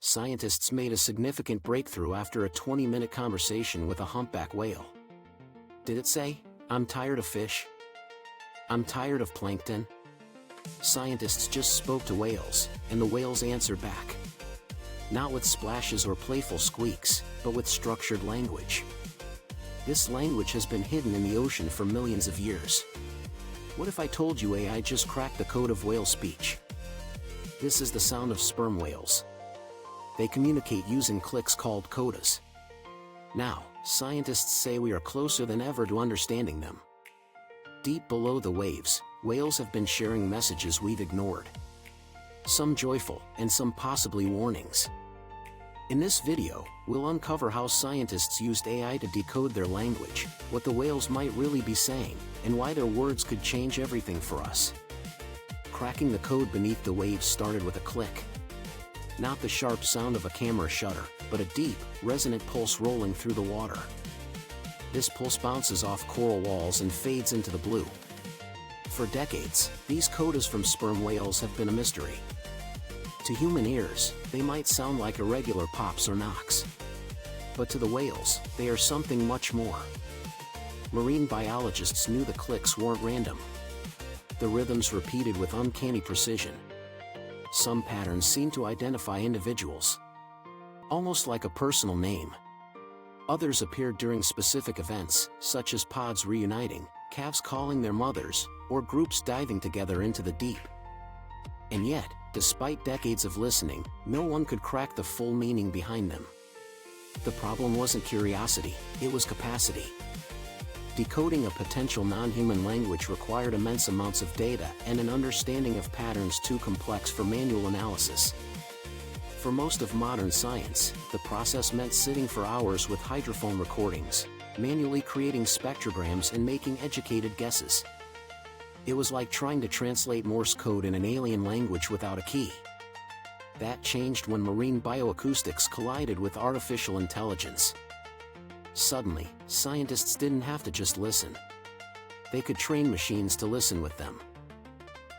scientists made a significant breakthrough after a 20-minute conversation with a humpback whale. Did it say, "I'm tired of fish? I'm tired of plankton"? Scientists just spoke to whales, and the whales answered back. Not with splashes or playful squeaks, but with structured language. This language has been hidden in the ocean for millions of years. What if I told you AI just cracked the code of whale speech? This is the sound of sperm whales. They communicate using clicks called codas. Now, scientists say we are closer than ever to understanding them. Deep below the waves, whales have been sharing messages we've ignored. Some joyful, and some possibly warnings. In this video, we'll uncover how scientists used AI to decode their language, what the whales might really be saying, and why their words could change everything for us. Cracking the code beneath the waves started with a click. Not the sharp sound of a camera shutter, but a deep, resonant pulse rolling through the water. This pulse bounces off coral walls and fades into the blue. For decades, these codas from sperm whales have been a mystery. To human ears, they might sound like irregular pops or knocks. But to the whales, they are something much more. Marine biologists knew the clicks weren't random. The rhythms repeated with uncanny precision. Some patterns seem to identify individuals, almost like a personal name. Others appeared during specific events, such as pods reuniting, calves calling their mothers, or groups diving together into the deep. And yet, despite decades of listening, no one could crack the full meaning behind them. The problem wasn't curiosity, it was capacity. Decoding a potential non-human language required immense amounts of data and an understanding of patterns too complex for manual analysis. For most of modern science, the process meant sitting for hours with hydrophone recordings, manually creating spectrograms and making educated guesses. It was like trying to translate Morse code in an alien language without a key. That changed when marine bioacoustics collided with artificial intelligence. Suddenly, scientists didn't have to just listen. They could train machines to listen with them.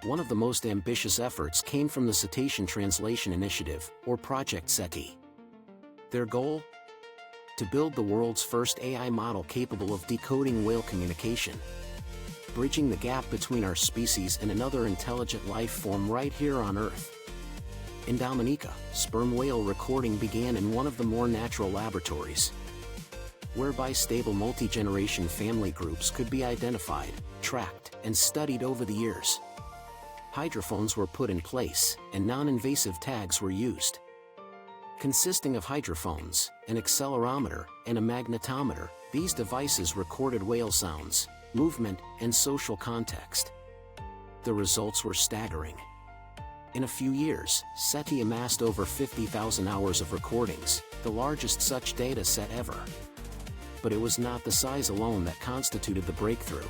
One of the most ambitious efforts came from the Cetacean Translation Initiative, or Project SETI. Their goal? To build the world's first AI model capable of decoding whale communication, bridging the gap between our species and another intelligent life form right here on Earth. In Dominica, sperm whale recording began in one of the more natural laboratories, whereby stable multi-generation family groups could be identified, tracked, and studied over the years. Hydrophones were put in place, and non-invasive tags were used. Consisting of hydrophones, an accelerometer, and a magnetometer, these devices recorded whale sounds, movement, and social context. The results were staggering. In a few years, SETI amassed over 50,000 hours of recordings, the largest such data set ever. But it was not the size alone that constituted the breakthrough.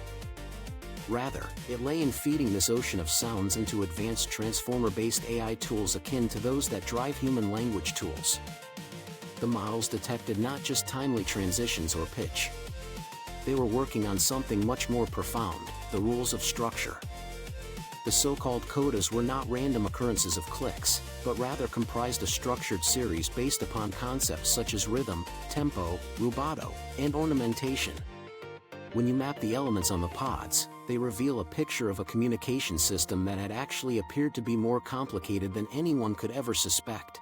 Rather, it lay in feeding this ocean of sounds into advanced transformer-based AI tools akin to those that drive human language tools. The models detected not just timely transitions or pitch. They were working on something much more profound, the rules of structure. The so-called codas were not random occurrences of clicks, but rather comprised a structured series based upon concepts such as rhythm, tempo, rubato, and ornamentation. When you map the elements on the pods, they reveal a picture of a communication system that had actually appeared to be more complicated than anyone could ever suspect.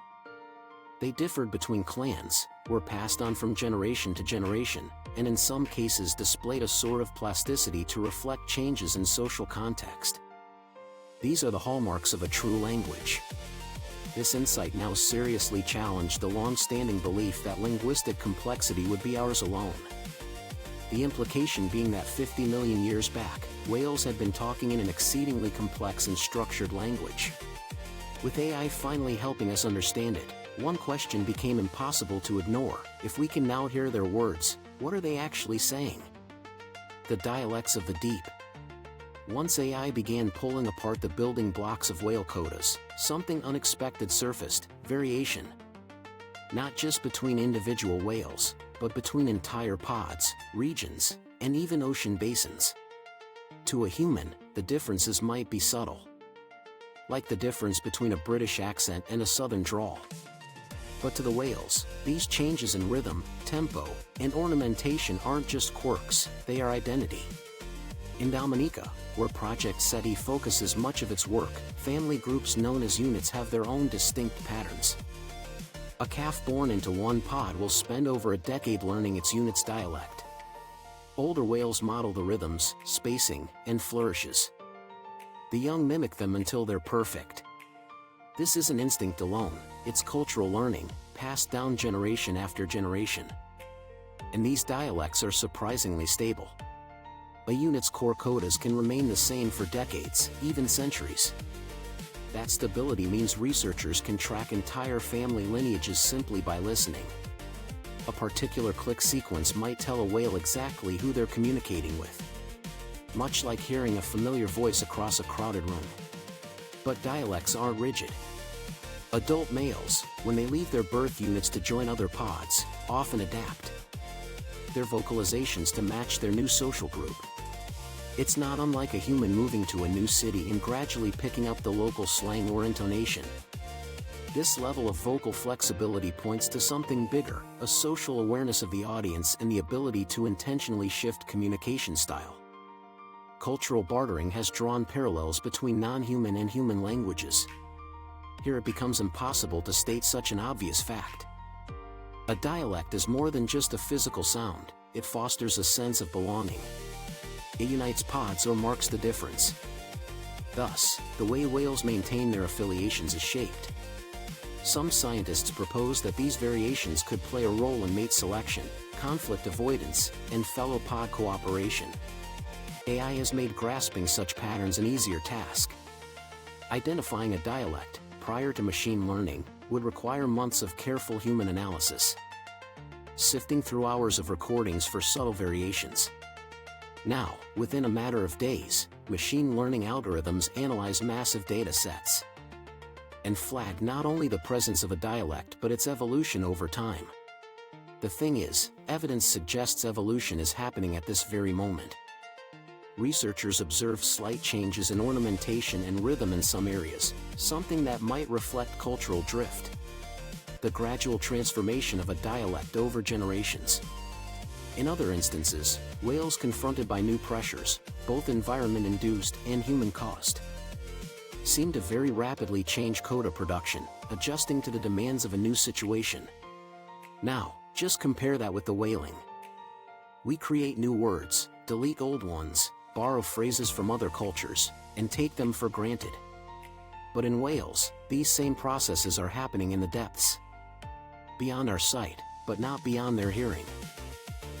They differed between clans, were passed on from generation to generation, and in some cases displayed a sort of plasticity to reflect changes in social context. These are the hallmarks of a true language. This insight now seriously challenged the long-standing belief that linguistic complexity would be ours alone. The implication being that 50 million years back, whales had been talking in an exceedingly complex and structured language. With AI finally helping us understand it, one question became impossible to ignore: if we can now hear their words, what are they actually saying? The dialects of the deep. Once AI began pulling apart the building blocks of whale codas, something unexpected surfaced: variation. Not just between individual whales, but between entire pods, regions, and even ocean basins. To a human, the differences might be subtle. Like the difference between a British accent and a southern drawl. But to the whales, these changes in rhythm, tempo, and ornamentation aren't just quirks, they are identity. In Dominica, where Project SETI focuses much of its work, family groups known as units have their own distinct patterns. A calf born into one pod will spend over a decade learning its unit's dialect. Older whales model the rhythms, spacing, and flourishes. The young mimic them until they're perfect. This isn't instinct alone, it's cultural learning, passed down generation after generation. And these dialects are surprisingly stable. A unit's core codas can remain the same for decades, even centuries. That stability means researchers can track entire family lineages simply by listening. A particular click sequence might tell a whale exactly who they're communicating with. Much like hearing a familiar voice across a crowded room. But dialects aren't rigid. Adult males, when they leave their birth units to join other pods, often adapt their vocalizations to match their new social group. It's not unlike a human moving to a new city and gradually picking up the local slang or intonation. This level of vocal flexibility points to something bigger, a social awareness of the audience and the ability to intentionally shift communication style. Cultural bartering has drawn parallels between non-human and human languages. Here it becomes impossible to state such an obvious fact. A dialect is more than just a physical sound, it fosters a sense of belonging. It unites pods or marks the difference. Thus, the way whales maintain their affiliations is shaped. Some scientists propose that these variations could play a role in mate selection, conflict avoidance, and fellow pod cooperation. AI has made grasping such patterns an easier task. Identifying a dialect, prior to machine learning, would require months of careful human analysis, sifting through hours of recordings for subtle variations. Now, within a matter of days, machine learning algorithms analyze massive data sets and flag not only the presence of a dialect but its evolution over time. The thing is, evidence suggests evolution is happening at this very moment. Researchers observe slight changes in ornamentation and rhythm in some areas, something that might reflect cultural drift. The gradual transformation of a dialect over generations. In other instances, whales confronted by new pressures, both environment-induced and human-caused, seem to very rapidly change coda production, adjusting to the demands of a new situation. Now, just compare that with the whaling. We create new words, delete old ones, borrow phrases from other cultures, and take them for granted. But in whales, these same processes are happening in the depths, beyond our sight, but not beyond their hearing.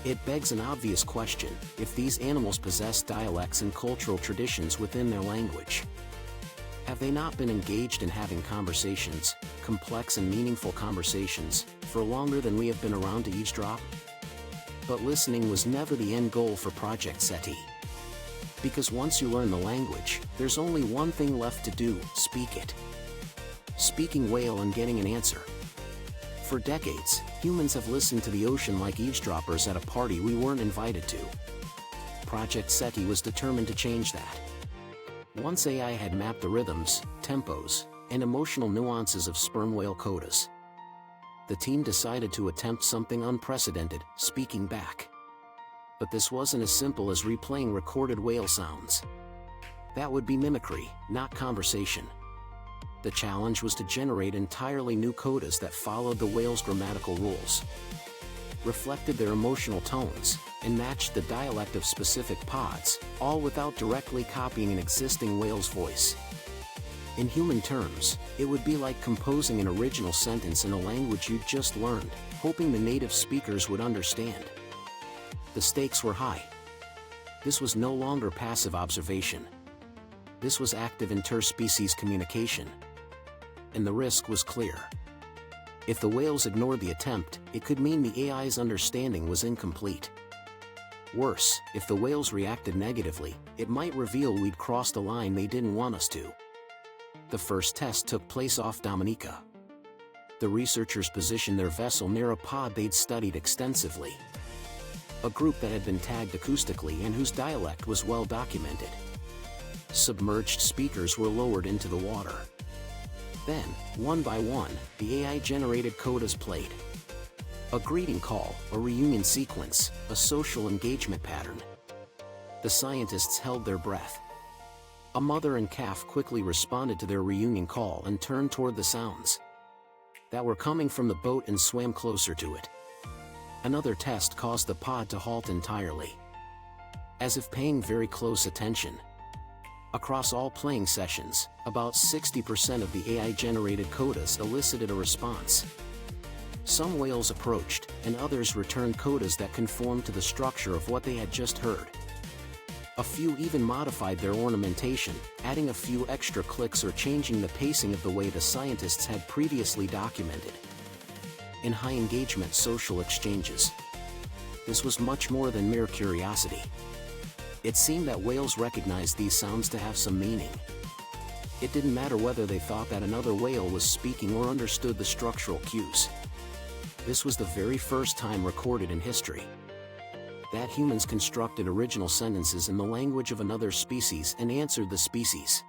It begs an obvious question: if these animals possess dialects and cultural traditions within their language, have they not been engaged in having conversations, complex and meaningful conversations, for longer than we have been around to eavesdrop? But listening was never the end goal for Project SETI. Because once you learn the language, there's only one thing left to do: speak it. Speaking whale and getting an answer. For decades, humans have listened to the ocean like eavesdroppers at a party we weren't invited to. Project SETI was determined to change that. Once AI had mapped the rhythms, tempos, and emotional nuances of sperm whale codas, the team decided to attempt something unprecedented: speaking back. But this wasn't as simple as replaying recorded whale sounds. That would be mimicry, not conversation. The challenge was to generate entirely new codas that followed the whale's grammatical rules, reflected their emotional tones, and matched the dialect of specific pods, all without directly copying an existing whale's voice. In human terms, it would be like composing an original sentence in a language you'd just learned, hoping the native speakers would understand. The stakes were high. This was no longer passive observation. This was active interspecies communication. And the risk was clear. If the whales ignored the attempt, it could mean the AI's understanding was incomplete. Worse, if the whales reacted negatively, it might reveal we'd crossed a line they didn't want us to. The first test took place off Dominica. The researchers positioned their vessel near a pod they'd studied extensively, a group that had been tagged acoustically and whose dialect was well documented. Submerged speakers were lowered into the water. Then, one by one, the AI-generated codas played. A greeting call, a reunion sequence, a social engagement pattern. The scientists held their breath. A mother and calf quickly responded to their reunion call and turned toward the sounds that were coming from the boat and swam closer to it. Another test caused the pod to halt entirely, as if paying very close attention. Across all playing sessions, about 60% of the AI-generated codas elicited a response. Some whales approached, and others returned codas that conformed to the structure of what they had just heard. A few even modified their ornamentation, adding a few extra clicks or changing the pacing of the way the scientists had previously documented. In high-engagement social exchanges, this was much more than mere curiosity. It seemed that whales recognized these sounds to have some meaning. It didn't matter whether they thought that another whale was speaking or understood the structural cues. This was the very first time recorded in history that humans constructed original sentences in the language of another species and answered the species.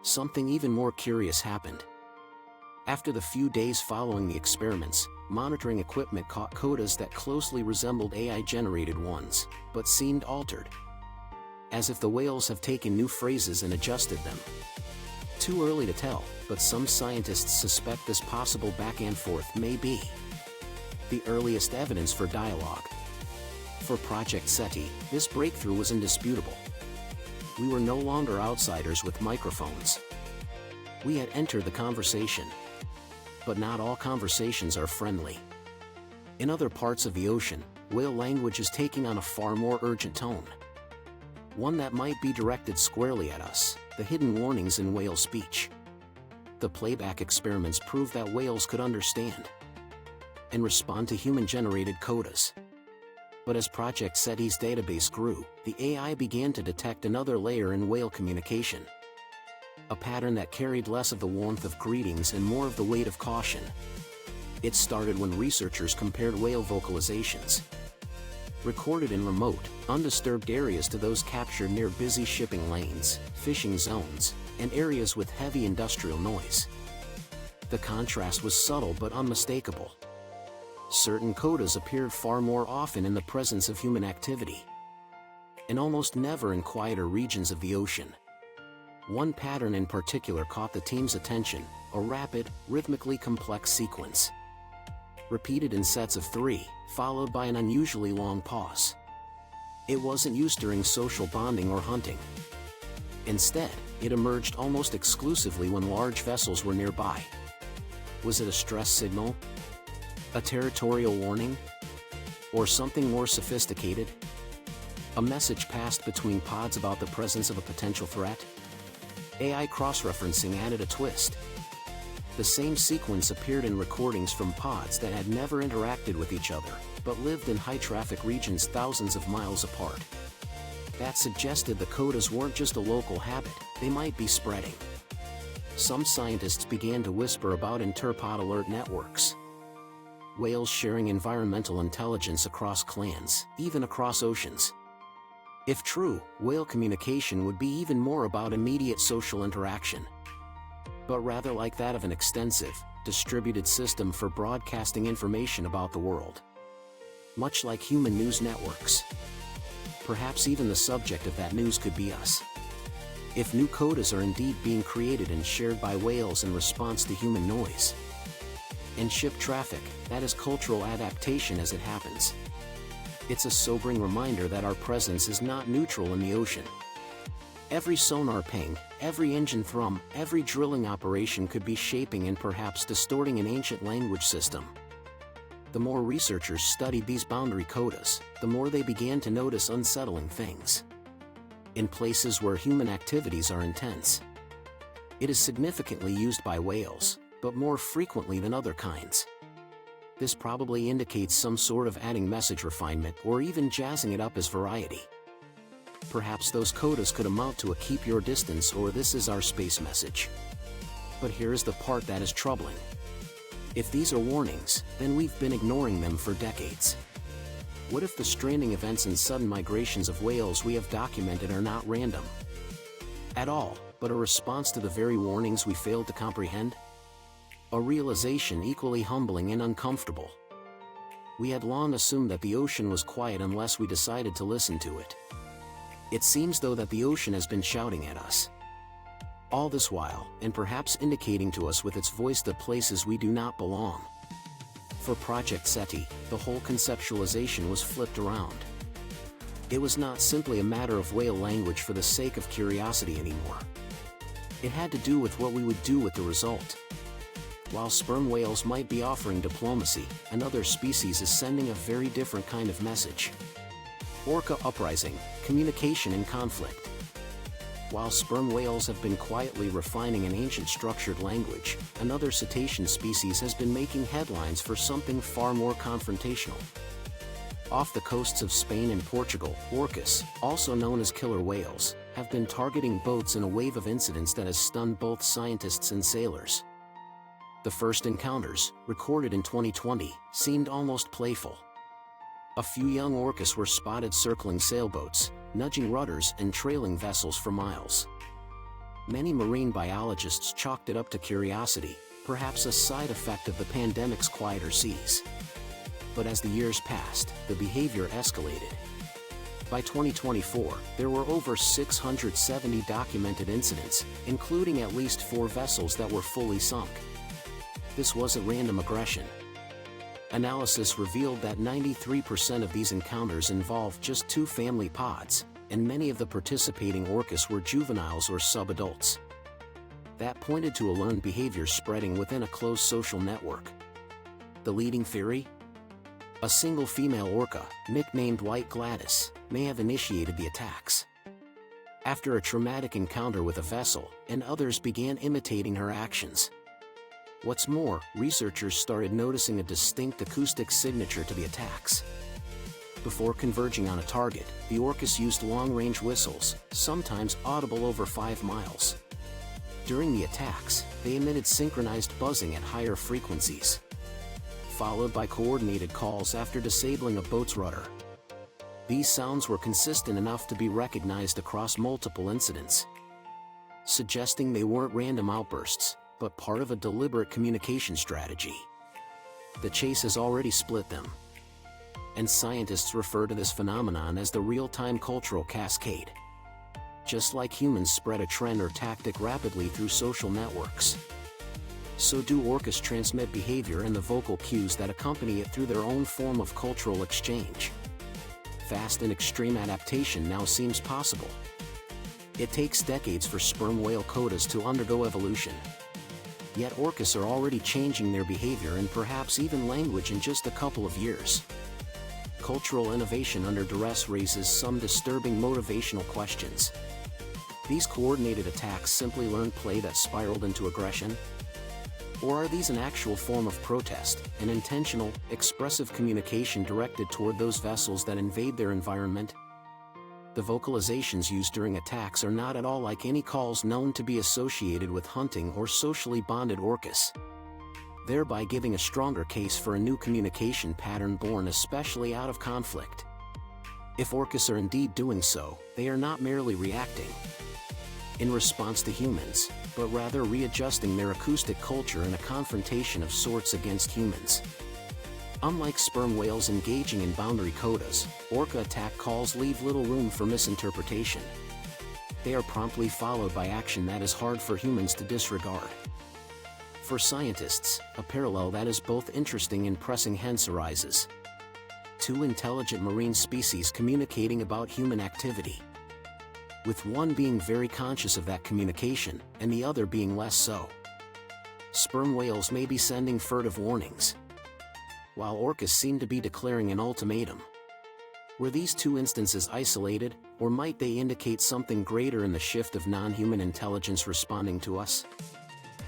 Something even more curious happened. After the few days following the experiments, monitoring equipment caught codas that closely resembled AI-generated ones, but seemed altered, as if the whales have taken new phrases and adjusted them. Too early to tell, but some scientists suspect this possible back and forth may be the earliest evidence for dialogue. For Project SETI, this breakthrough was indisputable. We were no longer outsiders with microphones. We had entered the conversation. But not all conversations are friendly. In other parts of the ocean, whale language is taking on a far more urgent tone. One that might be directed squarely at us, the hidden warnings in whale speech. The playback experiments proved that whales could understand and respond to human-generated codas. But as Project SETI's database grew, the AI began to detect another layer in whale communication. A pattern that carried less of the warmth of greetings and more of the weight of caution. It started when researchers compared whale vocalizations recorded in remote, undisturbed areas to those captured near busy shipping lanes, fishing zones, and areas with heavy industrial noise. The contrast was subtle but unmistakable. Certain codas appeared far more often in the presence of human activity, and almost never in quieter regions of the ocean. One pattern in particular caught the team's attention, a rapid, rhythmically complex sequence, repeated in sets of 3, followed by an unusually long pause. It wasn't used during social bonding or hunting. Instead, it emerged almost exclusively when large vessels were nearby. Was it a stress signal? A territorial warning? Or something more sophisticated? A message passed between pods about the presence of a potential threat? AI cross-referencing added a twist. The same sequence appeared in recordings from pods that had never interacted with each other, but lived in high-traffic regions thousands of miles apart. That suggested the codas weren't just a local habit, they might be spreading. Some scientists began to whisper about interpod alert networks. Whales sharing environmental intelligence across clans, even across oceans. If true, whale communication would be even more about immediate social interaction, but rather like that of an extensive, distributed system for broadcasting information about the world. Much like human news networks. Perhaps even the subject of that news could be us. If new codas are indeed being created and shared by whales in response to human noise and ship traffic, that is cultural adaptation as it happens. It's a sobering reminder that our presence is not neutral in the ocean. Every sonar ping, every engine thrum, every drilling operation could be shaping and perhaps distorting an ancient language system. The more researchers studied these boundary codas, the more they began to notice unsettling things. In places where human activities are intense, it is significantly used by whales, but more frequently than other kinds. This probably indicates some sort of adding message refinement or even jazzing it up as variety. Perhaps those codas could amount to a keep your distance or this is our space message. But here's the part that is troubling. If these are warnings, then we've been ignoring them for decades. What if the stranding events and sudden migrations of whales we have documented are not random at all, but a response to the very warnings we failed to comprehend? A realization equally humbling and uncomfortable. We had long assumed that the ocean was quiet unless we decided to listen to it. It seems though that the ocean has been shouting at us. All this while, and perhaps indicating to us with its voice the places we do not belong. For Project SETI, the whole conceptualization was flipped around. It was not simply a matter of whale language for the sake of curiosity anymore. It had to do with what we would do with the result. While sperm whales might be offering diplomacy, another species is sending a very different kind of message. Orca uprising, communication and conflict. While sperm whales have been quietly refining an ancient structured language, another cetacean species has been making headlines for something far more confrontational. Off the coasts of Spain and Portugal, orcas, also known as killer whales, have been targeting boats in a wave of incidents that has stunned both scientists and sailors. The first encounters, recorded in 2020, seemed almost playful. A few young orcas were spotted circling sailboats, nudging rudders and trailing vessels for miles. Many marine biologists chalked it up to curiosity, perhaps a side effect of the pandemic's quieter seas. But as the years passed, the behavior escalated. By 2024, there were over 670 documented incidents, including at least 4 vessels that were fully sunk. This wasn't random aggression. Analysis revealed that 93% of these encounters involved just 2 family pods, and many of the participating orcas were juveniles or subadults. That pointed to a learned behavior spreading within a closed social network. The leading theory? A single female orca, nicknamed White Gladys, may have initiated the attacks. After a traumatic encounter with a vessel, and others began imitating her actions. What's more, researchers started noticing a distinct acoustic signature to the attacks. Before converging on a target, the orcas used long-range whistles, sometimes audible over 5 miles. During the attacks, they emitted synchronized buzzing at higher frequencies, followed by coordinated calls after disabling a boat's rudder. These sounds were consistent enough to be recognized across multiple incidents, suggesting they weren't random outbursts, but part of a deliberate communication strategy. The chase has already split them, and scientists refer to this phenomenon as the real-time cultural cascade. Just like humans spread a trend or tactic rapidly through social networks, so do orcas transmit behavior and the vocal cues that accompany it through their own form of cultural exchange. Fast and extreme adaptation now seems possible. It takes decades for sperm whale codas to undergo evolution. Yet orcas are already changing their behavior and perhaps even language in just a couple of years. Cultural innovation under duress raises some disturbing motivational questions. These coordinated attacks simply learned play that spiraled into aggression? Or are these an actual form of protest, an intentional, expressive communication directed toward those vessels that invade their environment? The vocalizations used during attacks are not at all like any calls known to be associated with hunting or socially bonded orcas, thereby giving a stronger case for a new communication pattern born especially out of conflict. If orcas are indeed doing so, they are not merely reacting in response to humans, but rather readjusting their acoustic culture in a confrontation of sorts against humans. Unlike sperm whales engaging in boundary codas, orca attack calls leave little room for misinterpretation. They are promptly followed by action that is hard for humans to disregard. For scientists, a parallel that is both interesting and pressing hence arises. 2 intelligent marine species communicating about human activity, with one being very conscious of that communication, and the other being less so. Sperm whales may be sending furtive warnings, while orcas seem to be declaring an ultimatum. Were these 2 instances isolated, or might they indicate something greater in the shift of non-human intelligence responding to us?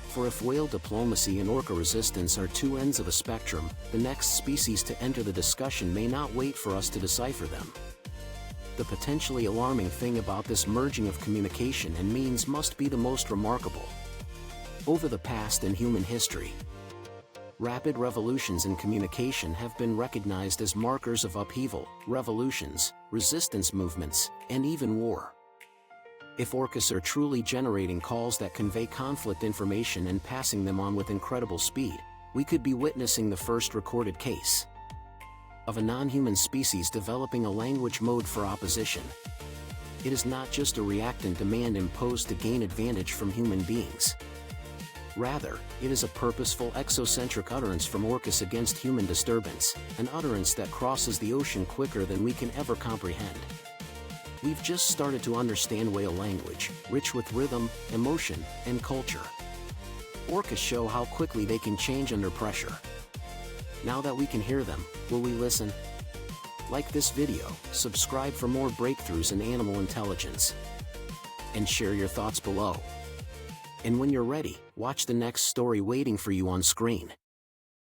For if whale diplomacy and orca resistance are 2 ends of a spectrum, the next species to enter the discussion may not wait for us to decipher them. The potentially alarming thing about this merging of communication and means must be the most remarkable. Over the past in human history, rapid revolutions in communication have been recognized as markers of upheaval, revolutions, resistance movements, and even war. If orcas are truly generating calls that convey conflict information and passing them on with incredible speed, we could be witnessing the first recorded case of a non-human species developing a language mode for opposition. It is not just a reactant demand imposed to gain advantage from human beings. Rather, it is a purposeful exocentric utterance from orcas against human disturbance, an utterance that crosses the ocean quicker than we can ever comprehend. We've just started to understand whale language, rich with rhythm, emotion, and culture. Orcas show how quickly they can change under pressure. Now that we can hear them, will we listen? Like this video, subscribe for more breakthroughs in animal intelligence, and share your thoughts below. And when you're ready, watch the next story waiting for you on screen.